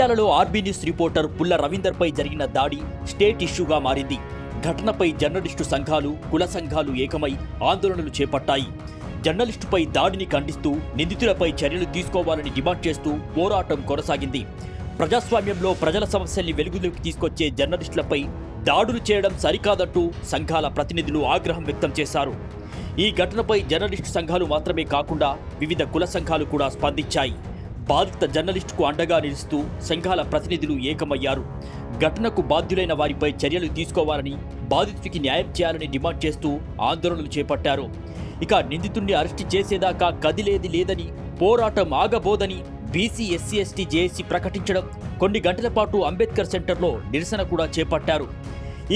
జగిత్యాలలో RB news reporter పుల్ల రవీందర్పై జరిగిన దాడి స్టేట్ ఇష్యూగా మారింది. ఘటనపై జర్నలిస్టు సంఘాలు, కుల సంఘాలు ఏకమై ఆందోళనలు చేపట్టాయి. జర్నలిస్టుపై దాడిని ఖండిస్తూ నిందితులపై చర్యలు తీసుకోవాలని డిమాండ్ చేస్తూ పోరాటం కొనసాగింది. ప్రజాస్వామ్యంలో ప్రజల సమస్యల్ని వెలుగులోకి తీసుకొచ్చే జర్నలిస్టులపై దాడులు చేయడం సరికాదంటూ సంఘాల ప్రతినిధులు ఆగ్రహం వ్యక్తం చేశారు. ఈ ఘటనపై జర్నలిస్టు సంఘాలు మాత్రమే కాకుండా వివిధ కుల సంఘాలు కూడా స్పందించాయి. బాధిత జర్నలిస్టుకు అండగా నిలుస్తూ సంఘాల ప్రతినిధులు ఏకమయ్యారు. ఘటనకు బాధ్యులైన వారిపై చర్యలు తీసుకోవాలని, బాధితుడికి న్యాయం చేయాలని డిమాండ్ చేస్తూ ఆందోళనలు చేపట్టారు. ఇక నిందితుడిని అరెస్టు చేసేదాకా కదిలేది లేదని, పోరాటం ఆగబోదని బీసీ, ఎస్సీ, ఎస్టీ జేఏసీ ప్రకటించడం, కొన్ని గంటల పాటు అంబేద్కర్ సెంటర్లో నిరసన కూడా చేపట్టారు.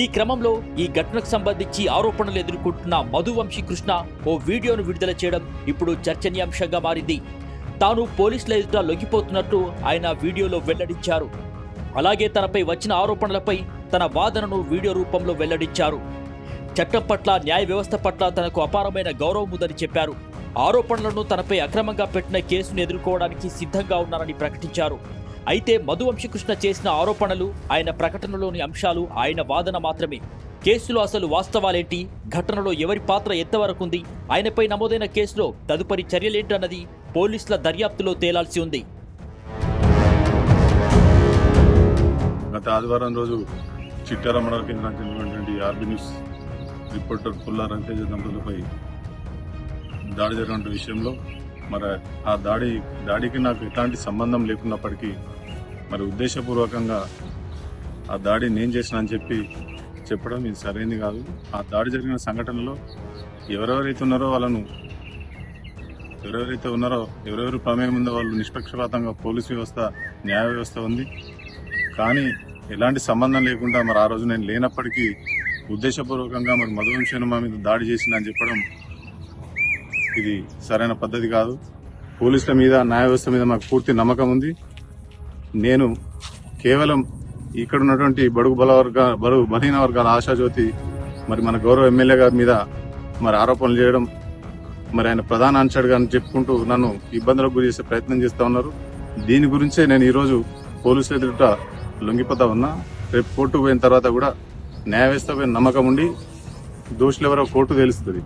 ఈ క్రమంలో ఈ ఘటనకు సంబంధించి ఆరోపణలు ఎదుర్కొంటున్న మధువంశీ కృష్ణ ఓ వీడియోను విడుదల చేయడం ఇప్పుడు చర్చనీయాంశంగా మారింది. తాను పోలీసుల ఎదుట లొంగిపోతున్నట్లు ఆయన వీడియోలో వెల్లడించారు. అలాగే తనపై వచ్చిన ఆరోపణలపై తన వాదనను వీడియో రూపంలో వెల్లడించారు. చట్టం పట్ల, న్యాయ వ్యవస్థ పట్ల తనకు అపారమైన గౌరవం ఉందని చెప్పారు. ఆరోపణలను తనపై అక్రమంగా పెట్టిన కేసును ఎదుర్కోవడానికి సిద్ధంగా ఉన్నారని ప్రకటించారు. అయితే మధువంశీ కృష్ణ చేసిన ఆరోపణలు, ఆయన ప్రకటనలోని అంశాలు ఆయన వాదన మాత్రమే. కేసులో అసలు వాస్తవాలేంటి, ఘటనలో ఎవరి పాత్ర ఎంతవరకు ఉంది, ఆయనపై నమోదైన కేసులో తదుపరి చర్యలేంటన్నది పోలీసుల దర్యాప్తులో తేలాల్సి ఉంది. గత ఆదివారం రోజు చిట్టాల మండల కేంద్రానికి చెందినటువంటి ఆర్బీ న్యూస్ రిపోర్టర్ పుల్ల రవితేజ దంపతులపై దాడి జరిగిన విషయంలో మరి ఆ దాడికి నాకు ఎలాంటి సంబంధం లేకున్నప్పటికీ మరి ఉద్దేశపూర్వకంగా ఆ దాడి నేను చేసిన అని చెప్పడం ఇది సరైనది కాదు. ఆ దాడి జరిగిన సంఘటనలో ఎవరెవరైతే ఉన్నారో ఎవరెవరు ప్రమేయం ఉందో వాళ్ళు నిష్పక్షపాతంగా పోలీసు వ్యవస్థ, న్యాయ వ్యవస్థ ఉంది. కానీ ఎలాంటి సంబంధం లేకుండా మరి ఆ రోజు నేను లేనప్పటికీ ఉద్దేశపూర్వకంగా మరి మధువంశీ మా మీద దాడి చేసిందని చెప్పడం ఇది సరైన పద్ధతి కాదు. పోలీసుల మీద, న్యాయ వ్యవస్థ మీద మాకు పూర్తి నమ్మకం ఉంది. నేను కేవలం ఇక్కడ ఉన్నటువంటి బడుగు బలహీన వర్గాల ఆశాజ్యోతి మరి మన గౌరవ ఎమ్మెల్యే గారి మీద మరి ఆరోపణలు చేయడం, మరి ఆయన ప్రధాన అంశాడుగా అని చెప్పుకుంటూ నన్ను ఇబ్బందులకు గురి చేసే ప్రయత్నం చేస్తూ ఉన్నారు. దీని గురించే నేను ఈరోజు పోలీసుల ఎదుట లొంగిపోతా ఉన్నా. రేపు కోర్టుకు పోయిన తర్వాత కూడా న్యాయ వ్యవస్థపై నమ్మకం ఉండి దోషులు ఎవరో కోర్టు తెలుస్తుంది.